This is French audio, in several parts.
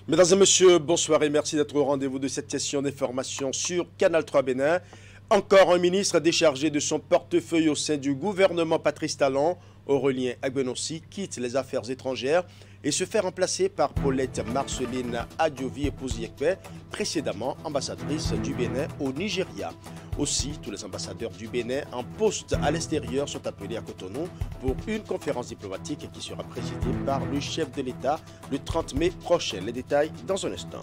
Mesdames et messieurs, bonsoir et merci d'être au rendez-vous de cette session d'information sur Canal 3 Bénin. Encore un ministre déchargé de son portefeuille au sein du gouvernement Patrice Talon, Aurélien Agbenossi, quitte les affaires étrangères et se fait remplacer par Paulette Marceline Adjovi, épouse Yekpe, précédemment ambassadrice du Bénin au Nigeria. Aussi, tous les ambassadeurs du Bénin en poste à l'extérieur sont appelés à Cotonou pour une conférence diplomatique qui sera présidée par le chef de l'État le 30 mai prochain. Les détails dans un instant.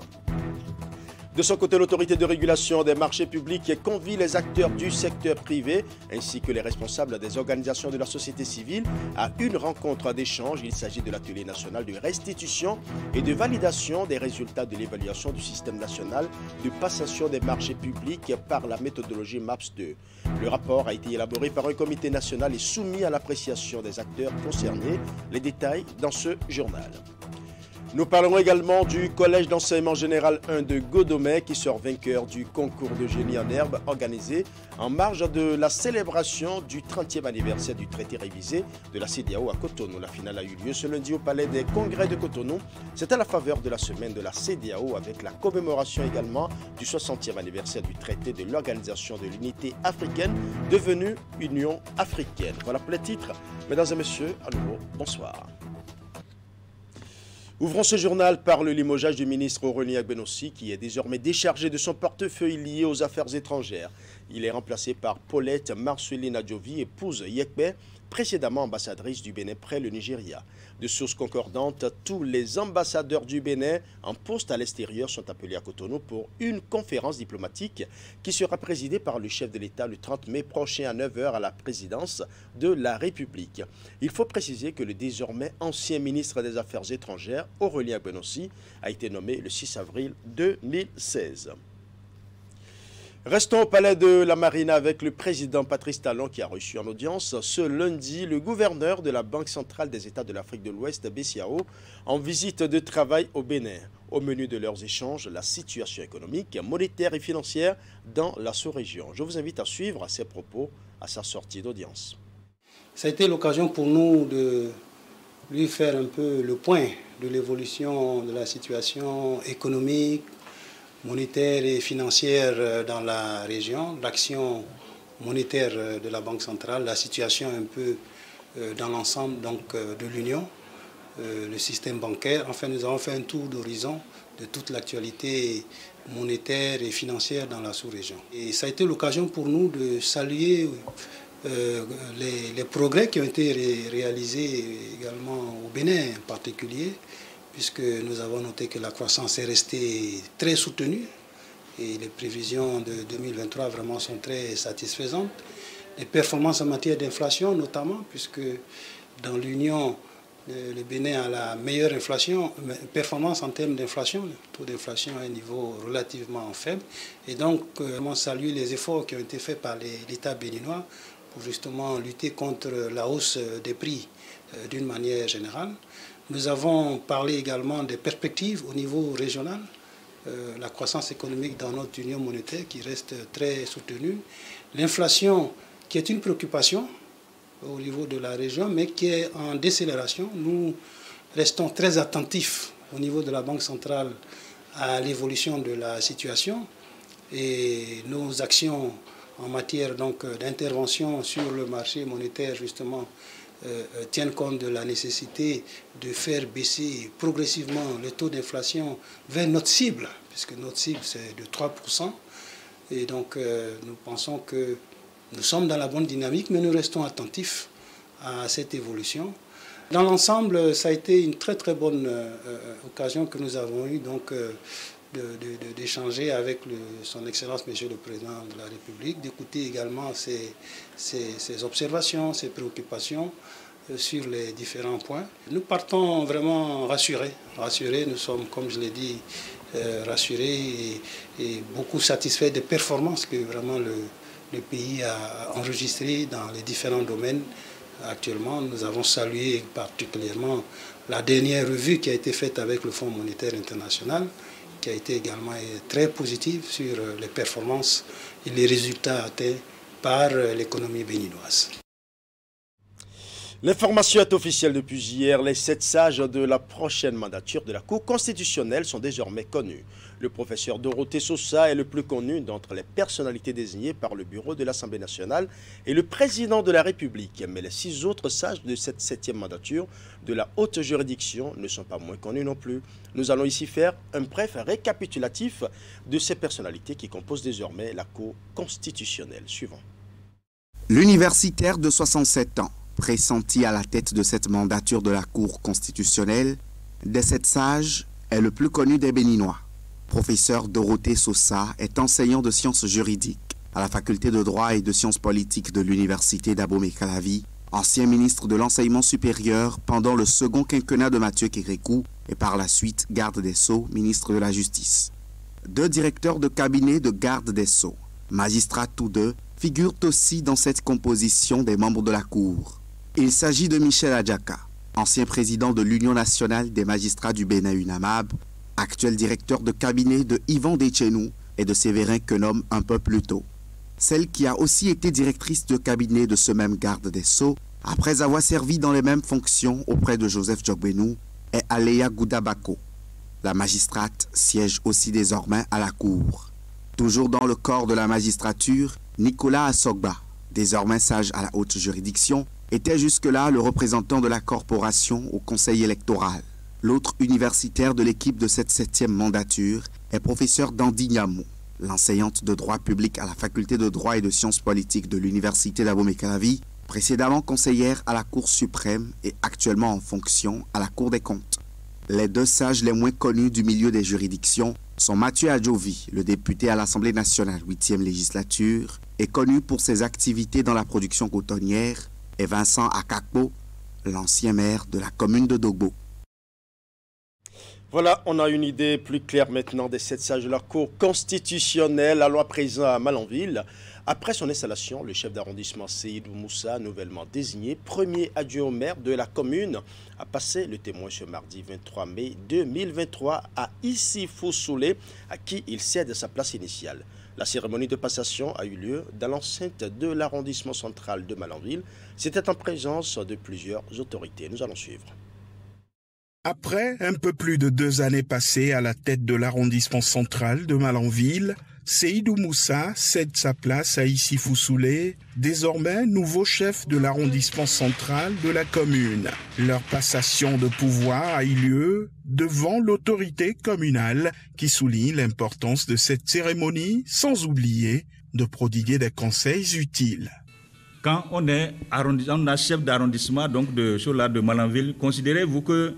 De son côté, l'autorité de régulation des marchés publics convie les acteurs du secteur privé ainsi que les responsables des organisations de la société civile à une rencontre d'échange. Il s'agit de l'atelier national de restitution et de validation des résultats de l'évaluation du système national de passation des marchés publics par la méthodologie MAPS2. Le rapport a été élaboré par un comité national et soumis à l'appréciation des acteurs concernés. Les détails dans ce journal. Nous parlerons également du Collège d'enseignement général 1 de Godomais qui sort vainqueur du concours de génie en herbe organisé en marge de la célébration du 30e anniversaire du traité révisé de la CEDEAO à Cotonou. La finale a eu lieu ce lundi au Palais des Congrès de Cotonou. C'est à la faveur de la semaine de la CEDEAO avec la commémoration également du 60e anniversaire du traité de l'Organisation de l'Unité africaine devenue Union africaine. Voilà pour les titres. Mesdames et messieurs, à nouveau, bonsoir. Ouvrons ce journal par le limogeage du ministre Aurélien Agbenossi qui est désormais déchargé de son portefeuille lié aux affaires étrangères. Il est remplacé par Paulette Marceline Adjovi, épouse Yekpe, précédemment ambassadrice du Bénin près le Nigeria. De sources concordantes, tous les ambassadeurs du Bénin en poste à l'extérieur sont appelés à Cotonou pour une conférence diplomatique qui sera présidée par le chef de l'État le 30 mai prochain à 9 h à la présidence de la République. Il faut préciser que le désormais ancien ministre des Affaires étrangères, Aurélien Agbenossi, a été nommé le 6 avril 2016. Restons au palais de la Marina avec le président Patrice Talon qui a reçu en audience ce lundi le gouverneur de la Banque centrale des États de l'Afrique de l'Ouest, BCAO, en visite de travail au Bénin. Au menu de leurs échanges, la situation économique, monétaire et financière dans la sous-région. Je vous invite à suivre ses propos à sa sortie d'audience. Ça a été l'occasion pour nous de lui faire un peu le point de l'évolution de la situation économique, monétaire et financière dans la région, l'action monétaire de la Banque centrale, la situation un peu dans l'ensemble de l'Union, le système bancaire. Enfin, nous avons fait un tour d'horizon de toute l'actualité monétaire et financière dans la sous-région. Et ça a été l'occasion pour nous de saluer les progrès qui ont été réalisés également au Bénin en particulier, puisque nous avons noté que la croissance est restée très soutenue et les prévisions de 2023 vraiment sont très satisfaisantes. Les performances en matière d'inflation notamment, puisque dans l'Union, le Bénin a la meilleure performance en termes d'inflation. Le taux d'inflation est à un niveau relativement faible. Et donc, on salue les efforts qui ont été faits par l'État béninois pour justement lutter contre la hausse des prix d'une manière générale. Nous avons parlé également des perspectives au niveau régional, la croissance économique dans notre union monétaire qui reste très soutenue, l'inflation qui est une préoccupation au niveau de la région mais qui est en décélération. Nous restons très attentifs au niveau de la Banque centrale à l'évolution de la situation et nos actions en matière d'intervention sur le marché monétaire justement tiennent compte de la nécessité de faire baisser progressivement le taux d'inflation vers notre cible, puisque notre cible c'est de 3%. Et donc nous pensons que nous sommes dans la bonne dynamique, mais nous restons attentifs à cette évolution. Dans l'ensemble, ça a été une très très bonne occasion que nous avons eue d'échanger avec son Excellence Monsieur le Président de la République, d'écouter également ses observations, ses préoccupations sur les différents points. Nous partons vraiment rassurés. Nous sommes, comme je l'ai dit, rassurés et beaucoup satisfaits des performances que vraiment le pays a enregistrées dans les différents domaines. Actuellement, nous avons salué particulièrement la dernière revue qui a été faite avec le Fonds monétaire international, qui a été également très positive sur les performances et les résultats atteints par l'économie béninoise. L'information est officielle depuis hier. Les 7 sages de la prochaine mandature de la Cour constitutionnelle sont désormais connus. Le professeur Dorothée Sosa est le plus connu d'entre les personnalités désignées par le bureau de l'Assemblée nationale et le président de la République. Mais les 6 autres sages de cette 7e mandature de la haute juridiction ne sont pas moins connus non plus. Nous allons ici faire un bref récapitulatif de ces personnalités qui composent désormais la Cour constitutionnelle. Suivant. L'universitaire de 67 ans, pressenti à la tête de cette mandature de la Cour constitutionnelle, des 7 sages, est le plus connu des Béninois. Professeur Dorothée Sosa est enseignant de sciences juridiques à la faculté de droit et de sciences politiques de l'université d'Abomey-Calavi, ancien ministre de l'enseignement supérieur pendant le second quinquennat de Mathieu Kérékou et par la suite garde des Sceaux, ministre de la Justice. 2 directeurs de cabinet de garde des Sceaux, magistrats tous deux, figurent aussi dans cette composition des membres de la Cour. Il s'agit de Michel Adjaka, ancien président de l'Union nationale des magistrats du Bénin UNAMAB, actuel directeur de cabinet de Yvan Dechenou et de Séverin Quenom un peu plus tôt. Celle qui a aussi été directrice de cabinet de ce même garde des Sceaux, après avoir servi dans les mêmes fonctions auprès de Joseph Djogbenou, est Aléa Goudabako. La magistrate siège aussi désormais à la Cour. Toujours dans le corps de la magistrature, Nicolas Assogba, désormais sage à la haute juridiction, était jusque-là le représentant de la corporation au conseil électoral. L'autre universitaire de l'équipe de cette 7e mandature est professeur Dandi Niamou, l'enseignante de droit public à la faculté de droit et de sciences politiques de l'université d'Abomey-Calavi, précédemment conseillère à la Cour suprême et actuellement en fonction à la Cour des comptes. Les 2 sages les moins connus du milieu des juridictions sont Mathieu Adjovi, le député à l'Assemblée nationale 8e législature, et connu pour ses activités dans la production cotonnière, et Vincent Akakpo, l'ancien maire de la commune de Dogbo. Voilà, on a une idée plus claire maintenant des 7 sages de la Cour constitutionnelle. La loi présente à Malanville. Après son installation, le chef d'arrondissement Seydou Moussa, nouvellement désigné premier adjoint au maire de la commune, a passé le témoin ce mardi 23 mai 2023 à Issifou Soulé, à qui il cède sa place initiale. La cérémonie de passation a eu lieu dans l'enceinte de l'arrondissement central de Malanville. C'était en présence de plusieurs autorités. Nous allons suivre. Après un peu plus de 2 années passées à la tête de l'arrondissement central de Malanville, Seydou Moussa cède sa place à Issifou Soulé, désormais nouveau chef de l'arrondissement central de la commune. Leur passation de pouvoir a eu lieu devant l'autorité communale qui souligne l'importance de cette cérémonie sans oublier de prodiguer des conseils utiles. Quand on est chef d'arrondissement donc de Malanville, considérez-vous que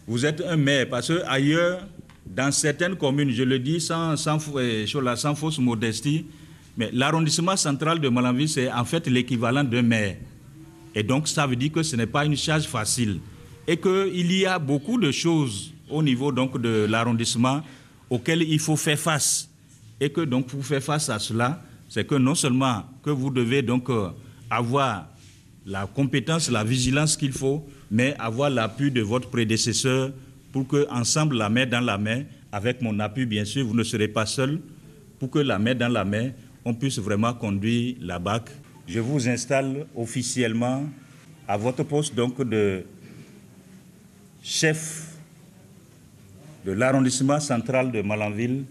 vous êtes un maire, parce que ailleurs, dans certaines communes, je le dis sans fausse modestie, mais l'arrondissement central de Malanville, c'est en fait l'équivalent d'un maire. Et donc, ça veut dire que ce n'est pas une charge facile. Et qu'il y a beaucoup de choses au niveau donc, de l'arrondissement auxquelles il faut faire face. Et que donc, pour faire face à cela, c'est que non seulement que vous devez donc avoir la compétence, la vigilance qu'il faut, mais avoir l'appui de votre prédécesseur pour qu'ensemble, la main dans la main, avec mon appui bien sûr, vous ne serez pas seul, pour que la main dans la main, on puisse vraiment conduire la BAC. Je vous installe officiellement à votre poste donc de chef de l'arrondissement central de Malanville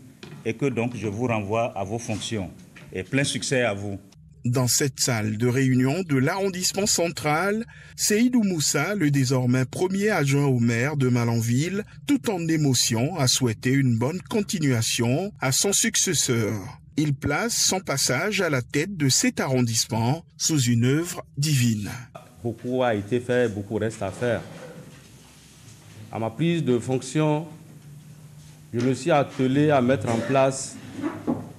et que donc je vous renvoie à vos fonctions. Et plein succès à vous. Dans cette salle de réunion de l'arrondissement central, Seydou Moussa, le désormais premier adjoint au maire de Malanville, tout en émotion, a souhaité une bonne continuation à son successeur. Il place son passage à la tête de cet arrondissement sous une œuvre divine. Beaucoup a été fait, beaucoup reste à faire. À ma prise de fonction, je me suis attelé à mettre en place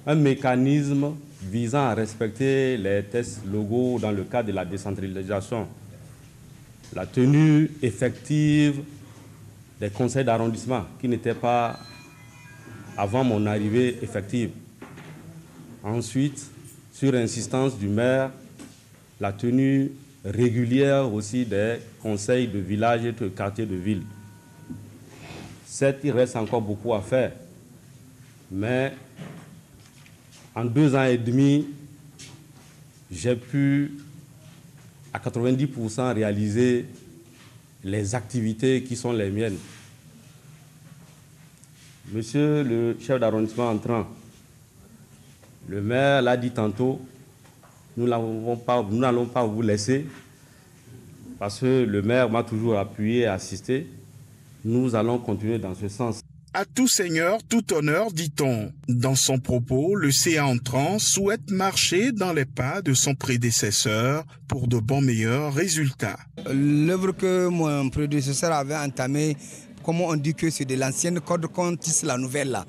un mécanisme visant à respecter les tests locaux dans le cadre de la décentralisation. La tenue effective des conseils d'arrondissement qui n'étaient pas, avant mon arrivée, effective. Ensuite, sur insistance du maire, la tenue régulière aussi des conseils de village et de quartier de ville. Certes, il reste encore beaucoup à faire, mais en 2 ans et demi, j'ai pu à 90% réaliser les activités qui sont les miennes. Monsieur le chef d'arrondissement entrant, le maire l'a dit tantôt, nous n'allons pas vous laisser parce que le maire m'a toujours appuyé et assisté. Nous allons continuer dans ce sens. À tout seigneur, tout honneur, dit-on. Dans son propos, le CA entrant souhaite marcher dans les pas de son prédécesseur pour de bons meilleurs résultats. L'œuvre que mon prédécesseur avait entamée, comme on dit que c'est de l'ancienne corde qu'on tisse la nouvelle là.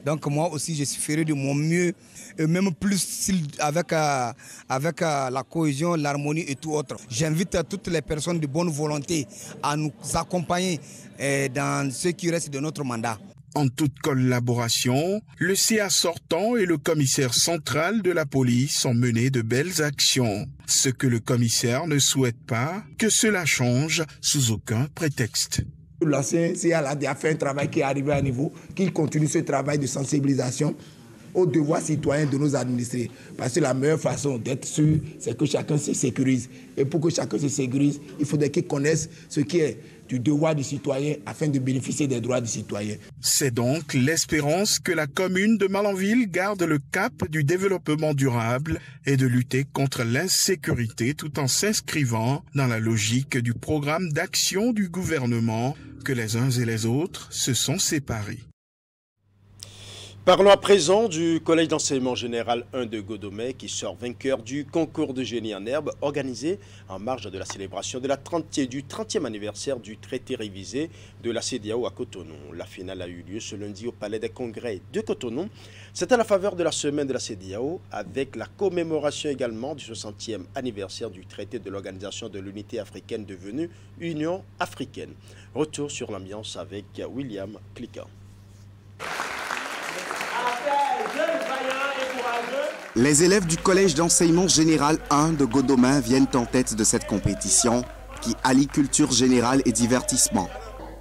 Donc moi aussi je ferai de mon mieux, et même plus avec la cohésion, l'harmonie et tout autre. J'invite toutes les personnes de bonne volonté à nous accompagner dans ce qui reste de notre mandat. En toute collaboration, le CA sortant et le commissaire central de la police ont mené de belles actions. Ce que le commissaire ne souhaite pas, que cela change sous aucun prétexte. L'ancien CA a fait un travail qui est arrivé à niveau, qu'il continue ce travail de sensibilisation aux devoirs citoyens de nos administrés. Parce que la meilleure façon d'être sûr, c'est que chacun se sécurise. Et pour que chacun se sécurise, il faudrait qu'il connaisse ce qui est du devoir du citoyen afin de bénéficier des droits du citoyen. C'est donc l'espérance que la commune de Malanville garde le cap du développement durable et de lutter contre l'insécurité tout en s'inscrivant dans la logique du programme d'action du gouvernement que les uns et les autres se sont séparés. Parlons à présent du Collège d'enseignement général 1 de Godomè qui sort vainqueur du concours de génie en herbe organisé en marge de la célébration du 30e anniversaire du traité révisé de la CEDEAO à Cotonou. La finale a eu lieu ce lundi au Palais des Congrès de Cotonou. C'est à la faveur de la semaine de la CEDEAO avec la commémoration également du 60e anniversaire du traité de l'Organisation de l'Unité africaine devenue Union africaine. Retour sur l'ambiance avec William Cliquant. Les élèves du Collège d'enseignement général 1 de Godomè viennent en tête de cette compétition qui allie culture générale et divertissement.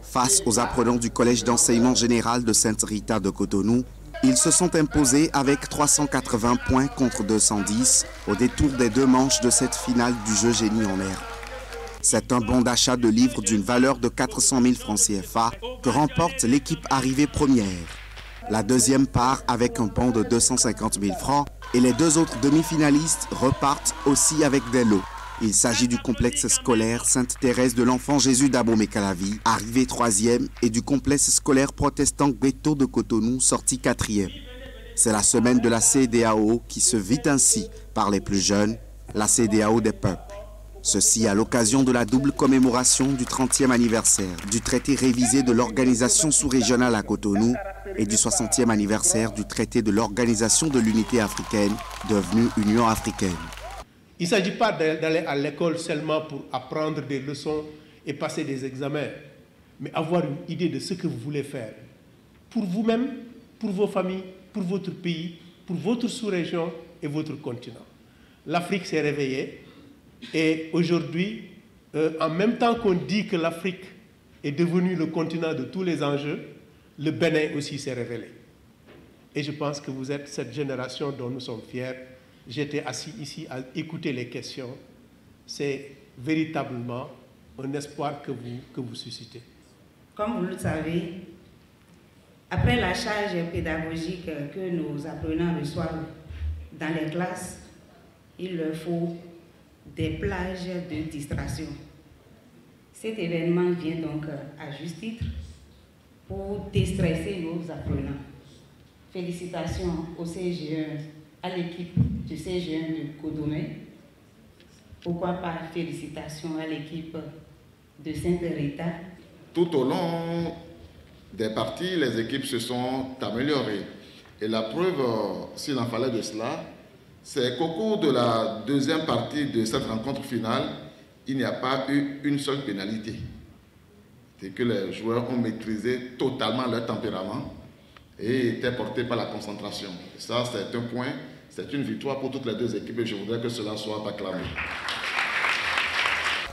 Face aux apprenants du Collège d'enseignement général de Sainte-Rita de Cotonou, ils se sont imposés avec 380 points contre 210 au détour des 2 manches de cette finale du jeu génie en herbe. C'est un bon d'achat de livres d'une valeur de 400 000 francs CFA que remporte l'équipe arrivée première. La deuxième part avec un bon de 250 000 francs et les 2 autres demi-finalistes repartent aussi avec des lots. Il s'agit du complexe scolaire Sainte-Thérèse de l'Enfant Jésus d'Abomey-Calavi, arrivé 3e, et du complexe scolaire protestant Gbeto de Cotonou, sorti 4e. C'est la semaine de la CEDEAO qui se vit ainsi par les plus jeunes, la CEDEAO des peuples. Ceci à l'occasion de la double commémoration du 30e anniversaire du traité révisé de l'organisation sous-régionale à Cotonou et du 60e anniversaire du traité de l'Organisation de l'Unité africaine, devenue Union africaine. Il ne s'agit pas d'aller à l'école seulement pour apprendre des leçons et passer des examens, mais avoir une idée de ce que vous voulez faire pour vous-même, pour vos familles, pour votre pays, pour votre sous-région et votre continent. L'Afrique s'est réveillée. Et aujourd'hui, en même temps qu'on dit que l'Afrique est devenue le continent de tous les enjeux, le Bénin aussi s'est révélé. Et je pense que vous êtes cette génération dont nous sommes fiers. J'étais assis ici à écouter les questions. C'est véritablement un espoir que vous suscitez. Comme vous le savez, après la charge pédagogique que nos apprenants reçoivent dans les classes, il leur faut des plages de distraction. Cet événement vient donc à juste titre pour déstresser nos apprenants. Félicitations au CGE, à l'équipe du CGE de Godomè. Pourquoi pas félicitations à l'équipe de Sainte-Rita. Tout au long des parties, les équipes se sont améliorées. Et la preuve, s'il en fallait de cela, c'est qu'au cours de la deuxième partie de cette rencontre finale, il n'y a pas eu une seule pénalité. C'est que les joueurs ont maîtrisé totalement leur tempérament et étaient portés par la concentration. Ça, c'est un point, c'est une victoire pour toutes les 2 équipes et je voudrais que cela soit acclamé.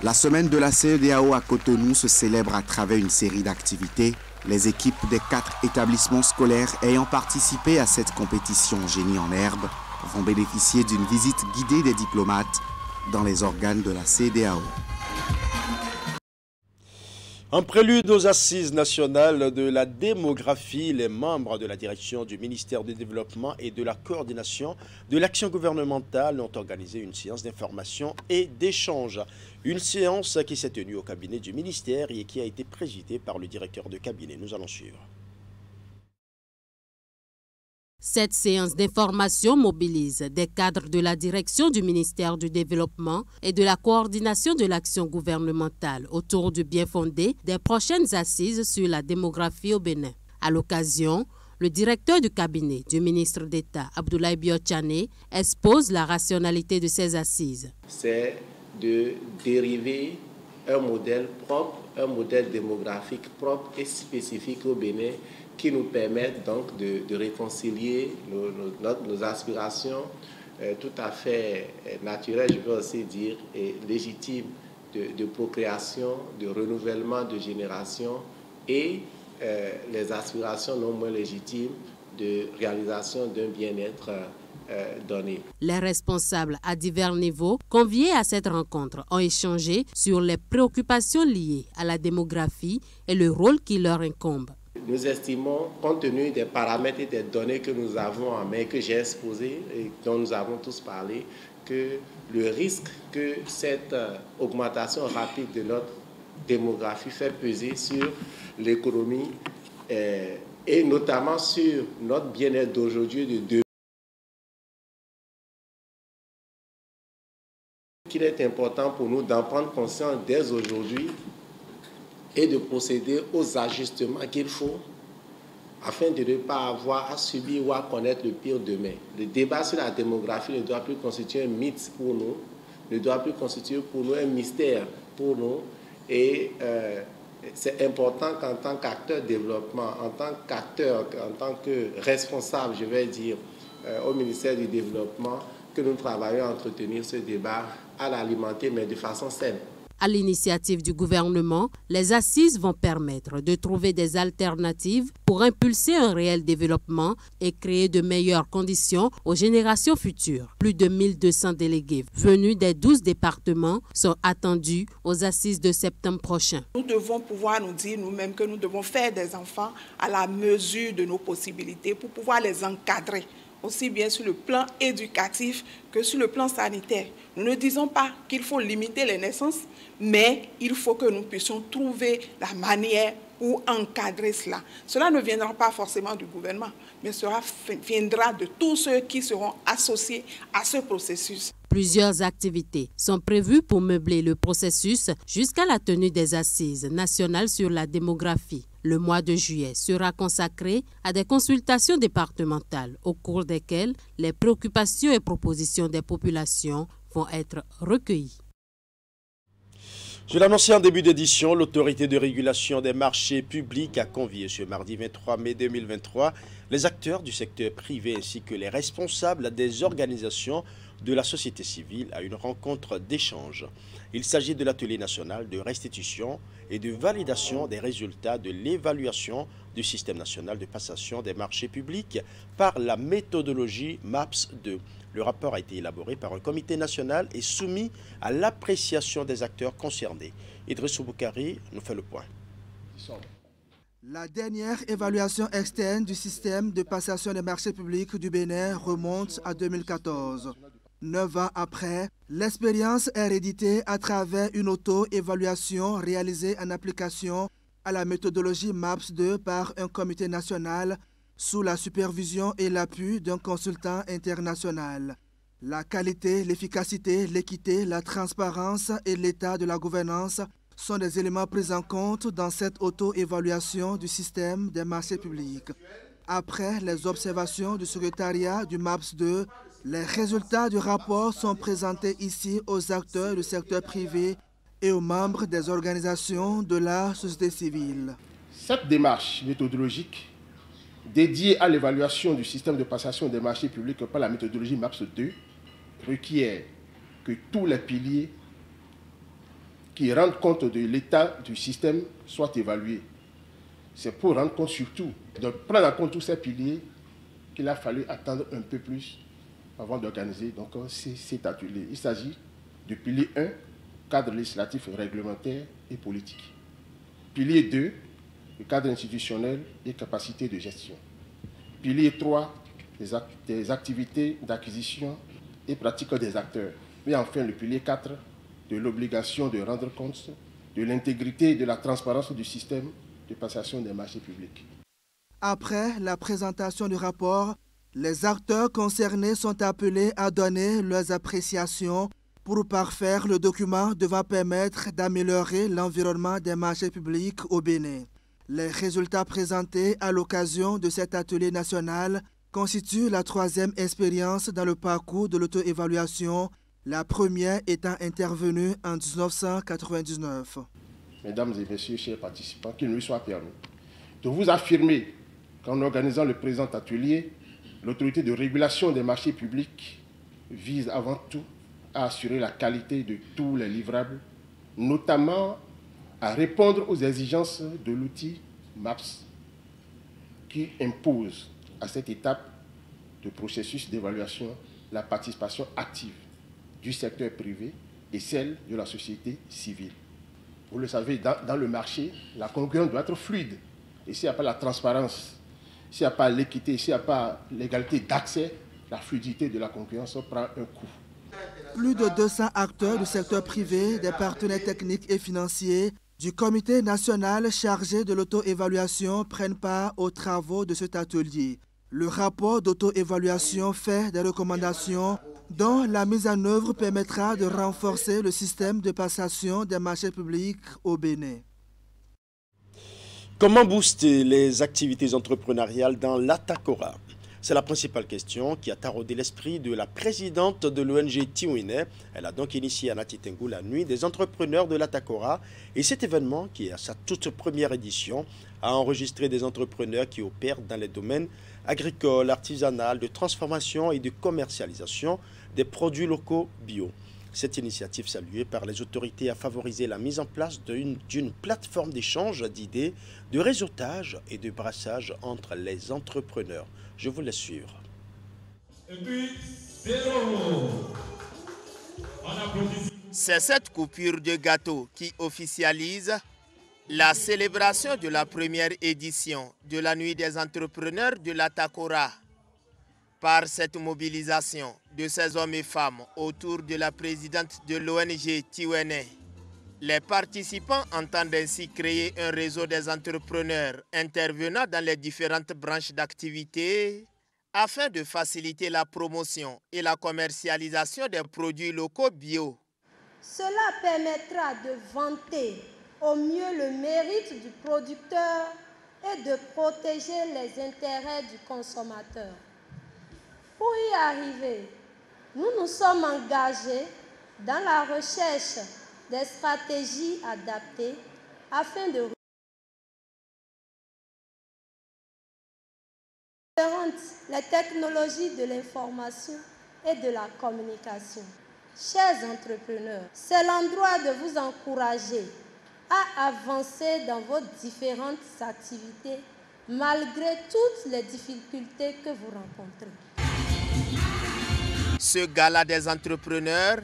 La semaine de la CEDEAO à Cotonou se célèbre à travers une série d'activités. Les équipes des 4 établissements scolaires ayant participé à cette compétition génie en herbe vont bénéficier d'une visite guidée des diplomates dans les organes de la CEDEAO. En prélude aux assises nationales de la démographie, les membres de la direction du ministère du Développement et de la coordination de l'action gouvernementale ont organisé une séance d'information et d'échange. Une séance qui s'est tenue au cabinet du ministère et qui a été présidée par le directeur de cabinet. Nous allons suivre. Cette séance d'information mobilise des cadres de la direction du ministère du Développement et de la coordination de l'action gouvernementale autour du bien fondé des prochaines assises sur la démographie au Bénin. À l'occasion, le directeur du cabinet du ministre d'État, Abdoulaye Biotchane, expose la rationalité de ces assises. C'est de dériver un modèle propre, un modèle démographique propre et spécifique au Bénin qui nous permettent donc de réconcilier nos aspirations tout à fait naturelles, je peux aussi dire, et légitimes de procréation, de renouvellement de génération et les aspirations non moins légitimes de réalisation d'un bien-être donné. Les responsables à divers niveaux conviés à cette rencontre ont échangé sur les préoccupations liées à la démographie et le rôle qui leur incombe. Nous estimons, compte tenu des paramètres et des données que nous avons en main, que j'ai exposées et dont nous avons tous parlé, que le risque que cette augmentation rapide de notre démographie fait peser sur l'économie et notamment sur notre bien-être d'aujourd'hui et de demain, qu'il est important pour nous d'en prendre conscience dès aujourd'hui et de procéder aux ajustements qu'il faut afin de ne pas avoir à subir ou à connaître le pire demain. Le débat sur la démographie ne doit plus constituer un mythe pour nous, ne doit plus constituer pour nous un mystère pour nous. Et c'est important qu'en tant qu'acteur de développement, en tant qu'acteur, en tant que responsable, je vais dire, au ministère du Développement, que nous travaillons à entretenir ce débat, à l'alimenter, mais de façon saine. À l'initiative du gouvernement, les assises vont permettre de trouver des alternatives pour impulser un réel développement et créer de meilleures conditions aux générations futures. Plus de 1200 délégués venus des 12 départements sont attendus aux assises de septembre prochain. Nous devons pouvoir nous dire nous-mêmes que nous devons faire des enfants à la mesure de nos possibilités pour pouvoir les encadrer, aussi bien sur le plan éducatif que sur le plan sanitaire. Nous ne disons pas qu'il faut limiter les naissances, mais il faut que nous puissions trouver la manière pour encadrer cela. Cela ne viendra pas forcément du gouvernement, mais cela viendra de tous ceux qui seront associés à ce processus. Plusieurs activités sont prévues pour meubler le processus jusqu'à la tenue des assises nationales sur la démographie. Le mois de juillet sera consacré à des consultations départementales au cours desquelles les préoccupations et propositions des populations vont être recueillies. Je l'annonçais en début d'édition, l'autorité de régulation des marchés publics a convié ce mardi 23 mai 2023 les acteurs du secteur privé ainsi que les responsables des organisations de la société civile à une rencontre d'échange. Il s'agit de l'atelier national de restitution et de validation des résultats de l'évaluation du système national de passation des marchés publics par la méthodologie MAPS 2. Le rapport a été élaboré par un comité national et soumis à l'appréciation des acteurs concernés. Idrissou Boukari nous fait le point. La dernière évaluation externe du système de passation des marchés publics du Bénin remonte à 2014. 9 ans après, l'expérience est rééditée à travers une auto-évaluation réalisée en application à la méthodologie MAPS 2 par un comité national sous la supervision et l'appui d'un consultant international. La qualité, l'efficacité, l'équité, la transparence et l'état de la gouvernance sont des éléments pris en compte dans cette auto-évaluation du système des marchés publics. Après les observations du secrétariat du MAPS 2, les résultats du rapport sont présentés ici aux acteurs du secteur privé et aux membres des organisations de la société civile. Cette démarche méthodologique dédiée à l'évaluation du système de passation des marchés publics par la méthodologie MAPS 2 requiert que tous les piliers qui rendent compte de l'état du système soient évalués. C'est pour rendre compte surtout, de prendre en compte tous ces piliers qu'il a fallu attendre un peu plus avant d'organiser donc cet atelier. Il s'agit du pilier 1, cadre législatif, réglementaire et politique. Pilier 2, le cadre institutionnel et capacité de gestion. Pilier 3, des activités d'acquisition et pratique des acteurs. Et enfin, le pilier 4, de l'obligation de rendre compte de l'intégrité et de la transparence du système de passation des marchés publics. Après la présentation du rapport, les acteurs concernés sont appelés à donner leurs appréciations pour parfaire le document devant permettre d'améliorer l'environnement des marchés publics au Bénin. Les résultats présentés à l'occasion de cet atelier national constituent la 3e expérience dans le parcours de l'auto-évaluation, la première étant intervenue en 1999. Mesdames et messieurs, chers participants, qu'il nous soit permis de vous affirmer qu'en organisant le présent atelier, l'autorité de régulation des marchés publics vise avant tout à assurer la qualité de tous les livrables, notamment à répondre aux exigences de l'outil MAPS qui impose à cette étape de processus d'évaluation la participation active du secteur privé et celle de la société civile. Vous le savez, dans le marché, la concurrence doit être fluide. Et s'il n'y a pas la transparence, s'il n'y a pas l'équité, s'il n'y a pas l'égalité d'accès, la fluidité de la concurrence prend un coup. Plus de 200 acteurs du secteur privé, des partenaires techniques et financiers, du comité national chargé de l'auto-évaluation prennent part aux travaux de cet atelier. Le rapport d'auto-évaluation fait des recommandations dont la mise en œuvre permettra de renforcer le système de passation des marchés publics au Bénin. Comment booster les activités entrepreneuriales dans l'Atakora? C'est la principale question qui a taraudé l'esprit de la présidente de l'ONG Tiwene. Elle a donc initié à Natitengu la nuit des entrepreneurs de l'Atakora. Et cet événement, qui est à sa toute première édition, a enregistré des entrepreneurs qui opèrent dans les domaines agricoles, artisanaux, de transformation et de commercialisation des produits locaux bio. Cette initiative saluée par les autorités a favorisé la mise en place d'une plateforme d'échange d'idées, de réseautage et de brassage entre les entrepreneurs. Je vous laisse suivre. C'est cette coupure de gâteau qui officialise la célébration de la première édition de la Nuit des entrepreneurs de l'Atakora. Par cette mobilisation de ces hommes et femmes autour de la présidente de l'ONG Tiwene, les participants entendent ainsi créer un réseau des entrepreneurs intervenant dans les différentes branches d'activité afin de faciliter la promotion et la commercialisation des produits locaux bio. Cela permettra de vanter au mieux le mérite du producteur et de protéger les intérêts du consommateur. Pour y arriver, nous nous sommes engagés dans la recherche des stratégies adaptées afin de les technologies de l'information et de la communication. Chers entrepreneurs, c'est l'endroit de vous encourager à avancer dans vos différentes activités malgré toutes les difficultés que vous rencontrez. Ce gala des entrepreneurs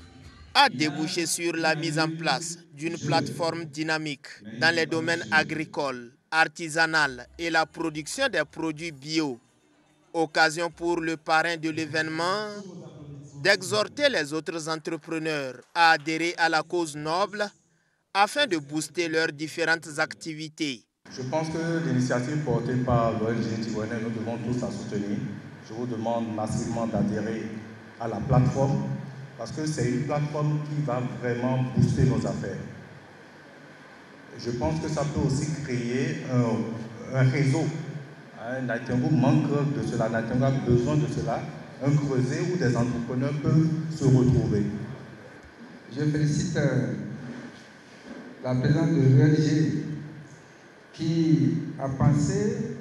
a débouché sur la mise en place d'une plateforme dynamique dans les domaines agricoles, artisanal et la production des produits bio. Occasion pour le parrain de l'événement d'exhorter les autres entrepreneurs à adhérer à la cause noble afin de booster leurs différentes activités. Je pense que l'initiative portée par l'ONG Tiwene, nous devons tous la soutenir. Je vous demande massivement d'adhérer à la plateforme parce que c'est une plateforme qui va vraiment booster nos affaires. Je pense que ça peut aussi créer un réseau. Natitengu manque de cela, Natitengu a besoin de cela, un creuset où des entrepreneurs peuvent se retrouver. Je félicite la présidente de l'ONG qui a pensé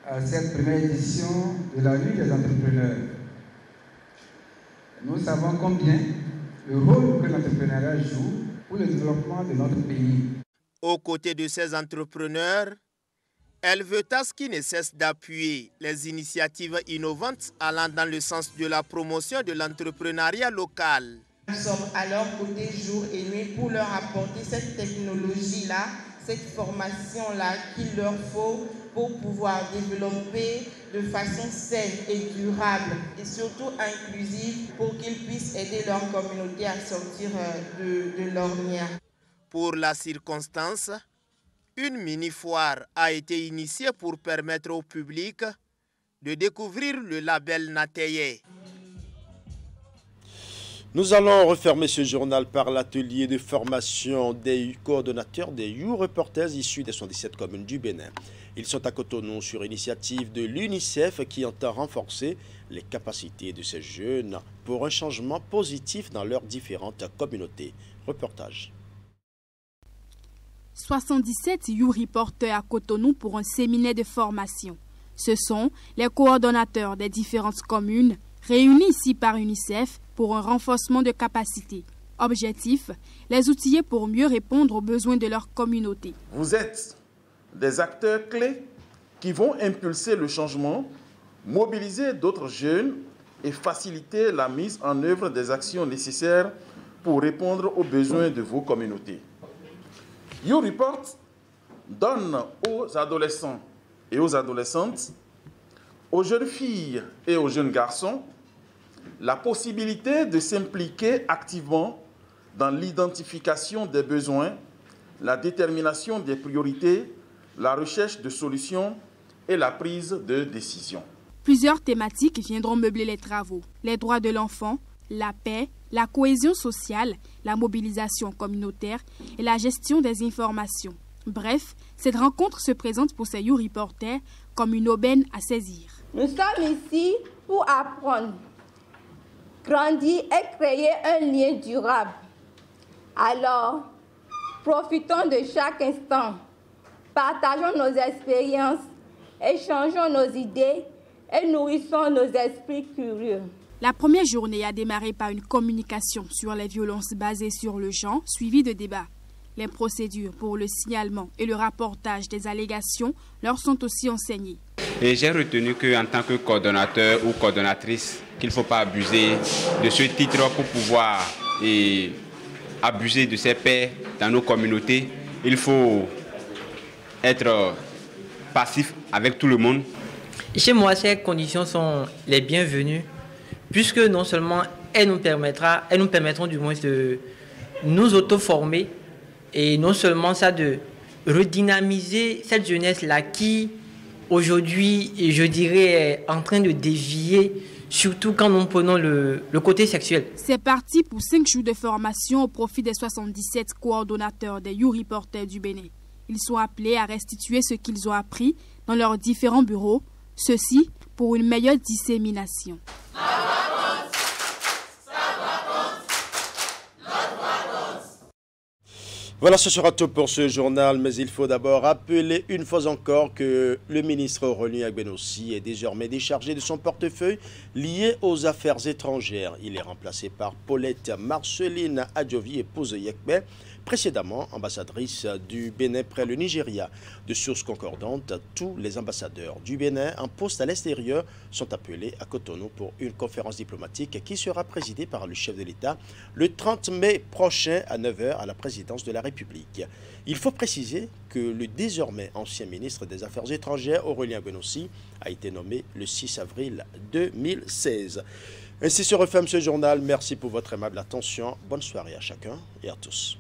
à cette première édition de la Nuit des entrepreneurs. Nous savons combien le rôle que l'entrepreneuriat joue pour le développement de notre pays. Aux côtés de ces entrepreneurs, Elle veut à ce qui ne cesse d'appuyer les initiatives innovantes allant dans le sens de la promotion de l'entrepreneuriat local. Nous sommes à leur côté jour et nuit pour leur apporter cette technologie-là, cette formation-là qu'il leur faut pour pouvoir développer de façon saine et durable et surtout inclusive pour qu'ils puissent aider leur communauté à sortir de l'ornière. Pour la circonstance, une mini-foire a été initiée pour permettre au public de découvrir le label Nateye. Nous allons refermer ce journal par l'atelier de formation des coordonnateurs des YouReporters issus des 77 communes du Bénin. Ils sont à Cotonou sur initiative de l'UNICEF qui entend renforcer les capacités de ces jeunes pour un changement positif dans leurs différentes communautés. Reportage. 77 YouReporters à Cotonou pour un séminaire de formation. Ce sont les coordonnateurs des différentes communes réunis ici par UNICEF pour un renforcement de capacités. Objectif, les outiller pour mieux répondre aux besoins de leur communauté. Vous êtes des acteurs clés qui vont impulser le changement, mobiliser d'autres jeunes et faciliter la mise en œuvre des actions nécessaires pour répondre aux besoins de vos communautés. YouReport donne aux adolescents et aux adolescentes, aux jeunes filles et aux jeunes garçons, la possibilité de s'impliquer activement dans l'identification des besoins, la détermination des priorités, la recherche de solutions et la prise de décisions. Plusieurs thématiques viendront meubler les travaux. Les droits de l'enfant, la paix, la cohésion sociale, la mobilisation communautaire et la gestion des informations. Bref, cette rencontre se présente pour ces YouReporters comme une aubaine à saisir. Nous sommes ici pour apprendre, grandir et créer un lien durable. Alors, profitons de chaque instant, partageons nos expériences, échangeons nos idées et nourrissons nos esprits curieux. La première journée a démarré par une communication sur les violences basées sur le genre, suivie de débats. Les procédures pour le signalement et le rapportage des allégations leur sont aussi enseignées. Et j'ai retenu qu'en tant que coordonnateur ou coordonnatrice, qu'il ne faut pas abuser de ce titre pour pouvoir abuser de ses pairs dans nos communautés. Il faut être passif avec tout le monde. Chez moi, ces conditions sont les bienvenues, puisque non seulement elles nous permettront du moins de nous auto-former, et non seulement ça, de redynamiser cette jeunesse-là qui, aujourd'hui, je dirais, est en train de dévier, surtout quand nous prenons le côté sexuel. C'est parti pour 5 jours de formation au profit des 77 coordonnateurs des YouReporters du Bénin. Ils sont appelés à restituer ce qu'ils ont appris dans leurs différents bureaux, ceci pour une meilleure dissémination. Voilà, ce sera tout pour ce journal, mais il faut d'abord rappeler une fois encore que le ministre Aurélien Agbenossi est désormais déchargé de son portefeuille lié aux affaires étrangères. Il est remplacé par Paulette Marceline Adjovi, épouse Yekbe, précédemment ambassadrice du Bénin près le Nigeria. De sources concordantes, tous les ambassadeurs du Bénin en poste à l'extérieur sont appelés à Cotonou pour une conférence diplomatique qui sera présidée par le chef de l'État le 30 mai prochain à 9 h à la présidence de la République. Il faut préciser que le désormais ancien ministre des Affaires étrangères, Aurélien Agbenossi, a été nommé le 6 avril 2016. Ainsi se referme ce journal. Merci pour votre aimable attention. Bonne soirée à chacun et à tous.